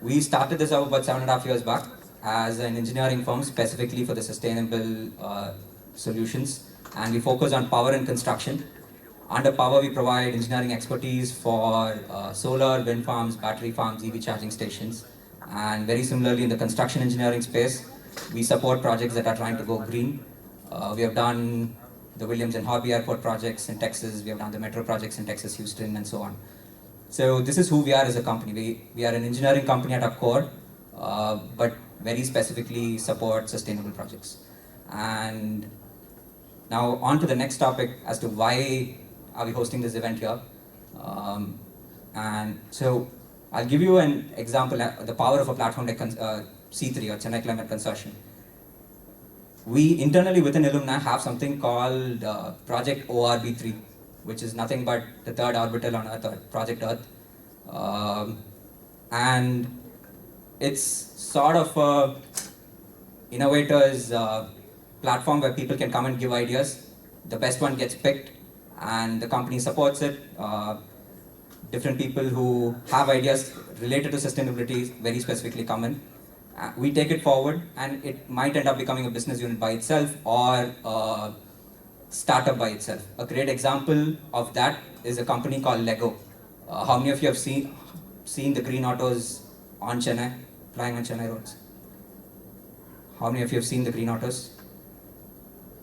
We started this up about 7.5 years back as an engineering firm specifically for the sustainable solutions, and we focus on power and construction. Under power, we provide engineering expertise for solar, wind farms, battery farms, EV charging stations, and very similarly in the construction engineering space, we support projects that are trying to go green. We have done the Williams and Hobby Airport projects in Texas, we have done the metro projects in Texas, Houston, and so on. So this is who we are as a company. We are an engineering company at our core, but very specifically support sustainable projects. And now on to the next topic as to why are we hosting this event here. And so I'll give you an example, the power of a platform like C3 or Chennai Climate Consortium. We internally within Illumine have something called Project ORB3, which is nothing but the third orbital on Earth, or Project Earth. And it's sort of a innovator's platform where people can come and give ideas. The best one gets picked and the company supports it. Different people who have ideas related to sustainability very specifically come in. We take it forward and it might end up becoming a business unit by itself or startup by itself. A great example of that is a company called Lego. How many of you have seen the green autos on Chennai, flying on Chennai roads? How many of you have seen the green autos?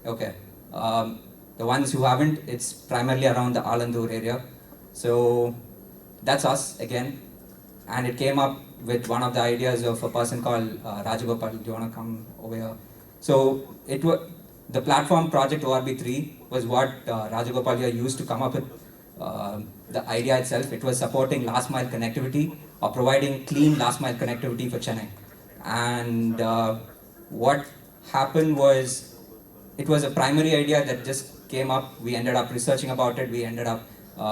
Okay. The ones who haven't, it's primarily around the Alandur area. So that's us again. And it came up with one of the ideas of a person called Rajagopal. Do you want to come over here? So the platform Project ORB3 was what Rajagopal here used to come up with the idea itself. It was supporting last mile connectivity or providing clean last mile connectivity for Chennai. And what happened was, it was a primary idea that just came up. We ended up researching about it. We ended up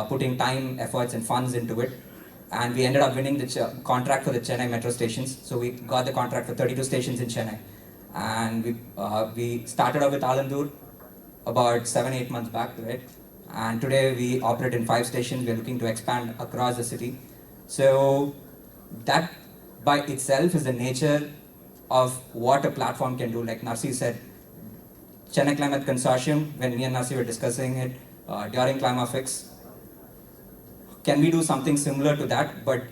putting time, efforts and funds into it. And we ended up winning the contract for the Chennai metro stations. So we got the contract for 32 stations in Chennai. And we started off with Alandur about 7-8 months back, right? And today we operate in 5 stations. We're looking to expand across the city. So that by itself is the nature of what a platform can do. Like Narsi said, Chennai Climate Consortium, when me and Narsi were discussing it during ClimaFix, can we do something similar to that, but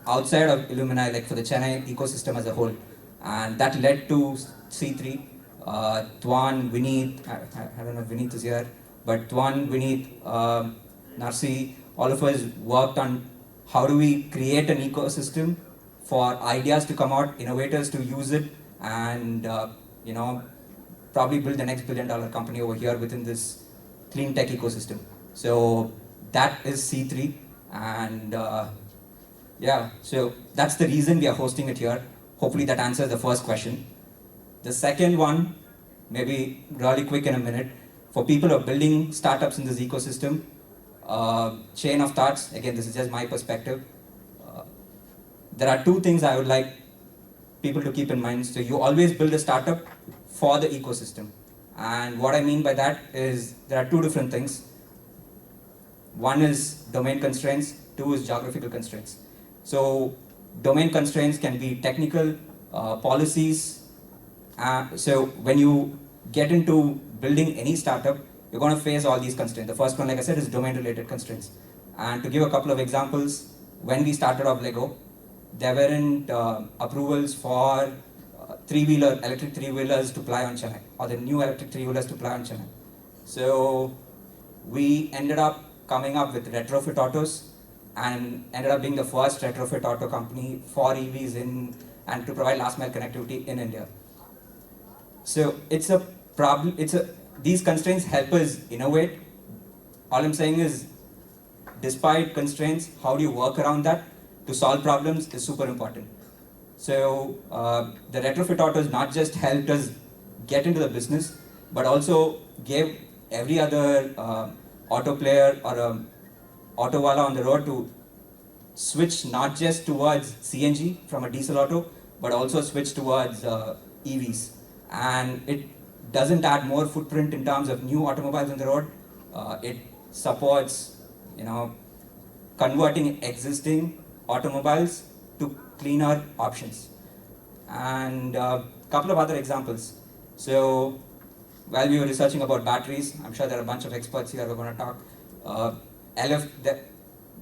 outside of Illumine, like for the Chennai ecosystem as a whole? And that led to C3. Twan, Vineet, I don't know if Vineet is here, but Twan, Vineet, Narsi, all of us worked on how do we create an ecosystem for ideas to come out, innovators to use it, and probably build the next billion-dollar company over here within this clean tech ecosystem. So that is C3. And so that's the reason we are hosting it here. Hopefully that answers the first question. The second one, maybe really quick in a minute, for people who are building startups in this ecosystem, chain of thoughts, again, this is just my perspective. There are 2 things I would like people to keep in mind. So you always build a startup for the ecosystem. And what I mean by that is there are 2 different things. One is domain constraints, 2 is geographical constraints. So domain constraints can be technical, policies. So when you get into building any startup, you're going to face all these constraints. The first one, like I said, is domain related constraints. And to give a couple of examples, when we started off Lego, there weren't approvals for electric 3-wheelers to fly on Chennai, or the new electric 3-wheelers to fly on Chennai. So we ended up coming up with retrofit autos and ended up being the first retrofit auto company for EVs and to provide last mile connectivity in India. So it's a problem. These constraints help us innovate. All I'm saying is, despite constraints, how do you work around that to solve problems is super important. So the retrofit autos not just helped us get into the business, but also gave every other auto player or auto wala on the road to switch not just towards CNG from a diesel auto, but also switch towards EVs. And it doesn't add more footprint in terms of new automobiles on the road. It supports, converting existing automobiles to cleaner options. And a couple of other examples. So while we were researching about batteries, I'm sure there are a bunch of experts here who are going to talk. LF,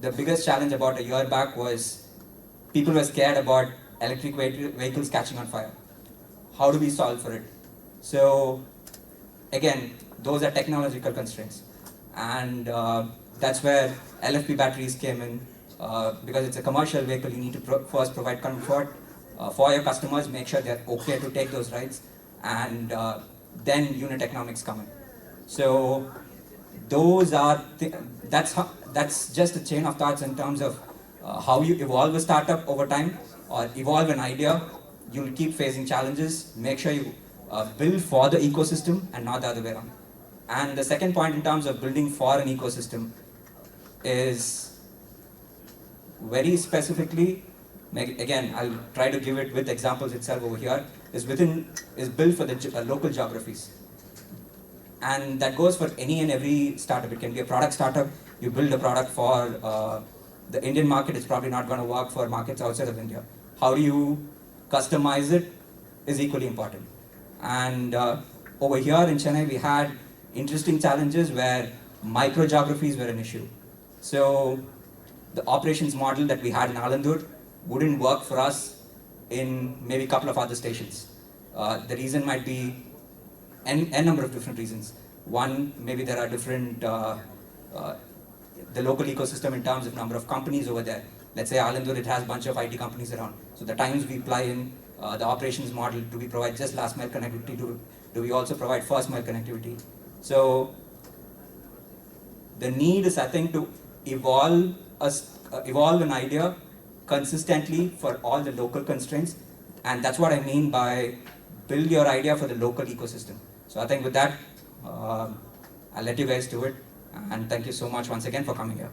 the biggest challenge about a year back was people were scared about electric vehicles catching on fire. How do we solve for it? So again, those are technological constraints. And that's where LFP batteries came in. Because it's a commercial vehicle, you need to first provide comfort for your customers, make sure they're okay to take those rides, and then unit economics come in. So those are that's just a chain of thoughts in terms of how you evolve a startup over time or evolve an idea. You'll keep facing challenges. Make sure you build for the ecosystem and not the other way around. And the second point in terms of building for an ecosystem is very specifically, again, I'll try to give it with examples itself over here, is built for the local geographies. And that goes for any and every startup. It can be a product startup. You build a product for the Indian market. It's probably not going to work for markets outside of India. How do you customize it is equally important. And over here in Chennai, we had interesting challenges where micro geographies were an issue. So the operations model that we had in Alandur wouldn't work for us in maybe a couple of other stations. The reason might be n number of different reasons. One, maybe there are different, the local ecosystem in terms of number of companies over there. Let's say Alandur, it has a bunch of IT companies around. So the times we apply in the operations model, do we provide just last mile connectivity? Do we also provide first mile connectivity? So the need is, I think, to evolve an idea consistently for all the local constraints. And that's what I mean by build your idea for the local ecosystem. So I think with that, I'll let you guys do it. And thank you so much once again for coming here.